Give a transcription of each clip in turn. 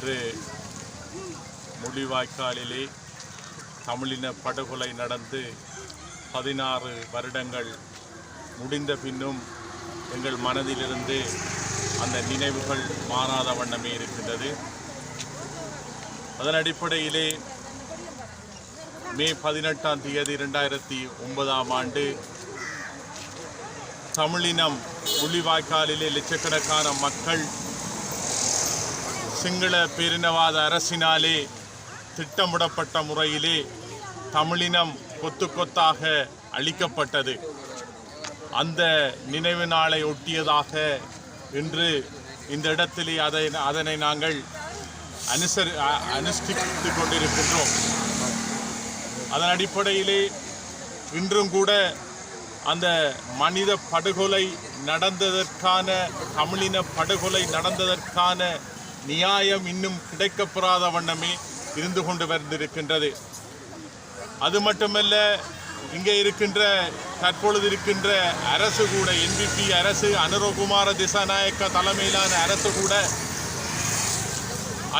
இன்று முள்ளிவாய்க்காலிலே தமிழின படுகொலை நடந்து 16 வருடங்கள் முடிந்த பின்னும் எங்கள் மனதிலிருந்து அந்த நினைவுகள் மாறாத வண்ணமே இருக்கின்றது. அதன் அடிப்படையிலே மே 18ஆம் தேதி 2009ஆம் ஆண்டு தமிழினம் முள்ளிவாய்க்காலிலே லட்சக்கணக்கான மக்கள் சிங்கள பேரினவாத அரசினாலே திட்டமிடப்பட்ட முறையிலே தமிழினம் கொத்து கொத்தாக அழிக்கப்பட்டது. அந்த நினைவு நாளை ஒட்டியதாக இன்று இந்த இடத்திலே அதனை நாங்கள் அனுஷ்டித்து கொண்டிருக்கின்றோம். அதன் அடிப்படையிலே இன்றும் கூட அந்த மனித படுகொலை நடந்ததற்கான தமிழின படுகொலை நடந்ததற்கான நியாயம் இன்னும் கிடைக்கப்பெறாத வண்ணமே இருந்து கொண்டு வந்திருக்கின்றது. அது மட்டுமல்ல, இங்கே இருக்கின்ற தற்பொழுது இருக்கின்ற அரசு கூட NPP அரசு அனுரகுமார திசாநாயக்க தலைமையிலான அரசு கூட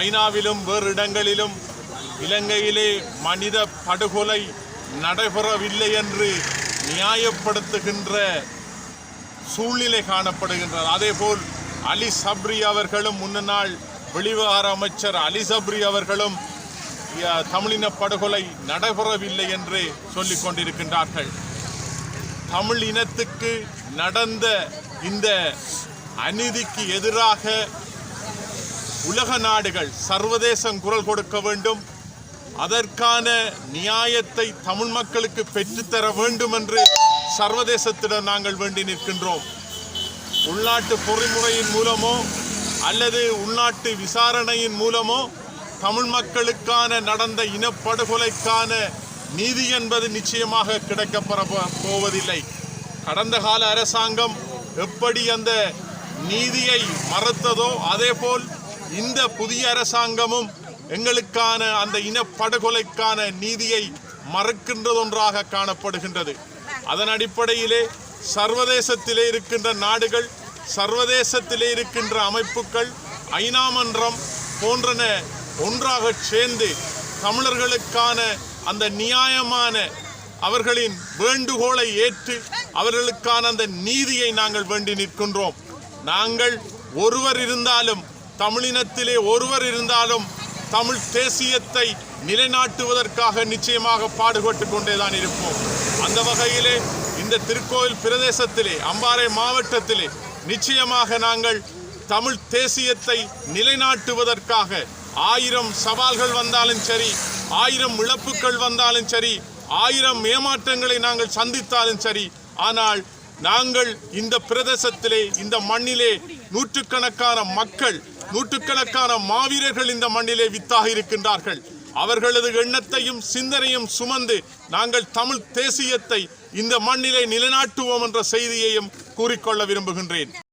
ஐநாவிலும் வேறு இடங்களிலும் இலங்கையிலே மனித படுகொலை நடைபெறவில்லை என்று நியாயப்படுத்துகின்ற சூழ்நிலை காணப்படுகின்றது. அதேபோல் அலி சப்ரி அவர்களும் முன்னாள் வெளிவிவகார அமைச்சர் அலி சப்ரி அவர்களும் தமிழின படுகொலை நடைபெறவில்லை என்று சொல்லிக் கொண்டிருக்கின்றார்கள். தமிழ் இனத்துக்கு நடந்த இந்த அநீதிக்கு எதிராக உலக நாடுகள் சர்வதேசம் குரல் கொடுக்க வேண்டும். அதற்கான நியாயத்தை தமிழ் மக்களுக்கு பெற்றுத்தர வேண்டும் என்று சர்வதேசத்திடம் நாங்கள் வேண்டி நிற்கின்றோம். உள்நாட்டு பொறிமுறையின் மூலமோ அல்லது உள்நாட்டு விசாரணையின் மூலமோ தமிழ் மக்களுக்கான நடந்த இனப்படுகொலைக்கான நீதி என்பது நிச்சயமாக கிடைக்கப்பெற போவதில்லை. கடந்த கால அரசாங்கம் எப்படி அந்த நீதியை மறுத்ததோ அதேபோல் இந்த புதிய அரசாங்கமும் எங்களுக்கான அந்த இனப்படுகொலைக்கான நீதியை மறுக்கின்றதொன்றாக காணப்படுகின்றது. அதன் அடிப்படையிலே சர்வதேசத்திலே இருக்கின்ற நாடுகள், சர்வதேசத்திலே இருக்கின்ற அமைப்புகள், ஐநா மன்றம் போன்றன ஒன்றாக சேர்ந்து தமிழர்களுக்கான அந்த நியாயமான அவர்களின் வேண்டுகோளை ஏற்று அவர்களுக்கான அந்த நீதியை நாங்கள் வேண்டி நிற்கின்றோம். நாங்கள் ஒருவர் இருந்தாலும், தமிழினத்திலே ஒருவர் இருந்தாலும் தமிழ் தேசியத்தை நிலைநாட்டுவதற்காக நிச்சயமாக பாடுபட்டு கொண்டேதான் இருப்போம். அந்த வகையிலே இந்த திருக்கோயில் பிரதேசத்திலே அம்பாறை மாவட்டத்திலே நிச்சயமாக நாங்கள் தமிழ் தேசியத்தை நிலைநாட்டுவதற்காக 1000 சவால்கள் வந்தாலும் சரி, 1000 இழப்புகள் வந்தாலும் சரி, 1000 ஏமாற்றங்களை நாங்கள் சந்தித்தாலும் சரி, ஆனால் நாங்கள் இந்த பிரதேசத்திலே இந்த மண்ணிலே நூற்றுக்கணக்கான மக்கள், நூற்றுக்கணக்கான மாவீரர்கள் இந்த மண்ணிலே வித்தாக இருக்கின்றார்கள். அவர்களது எண்ணத்தையும் சிந்தனையும் சுமந்து நாங்கள் தமிழ் தேசியத்தை இந்த மண்ணிலே நிலைநாட்டுவோம் என்ற செய்தியையும் கூறிக்கொள்ள விரும்புகின்றேன்.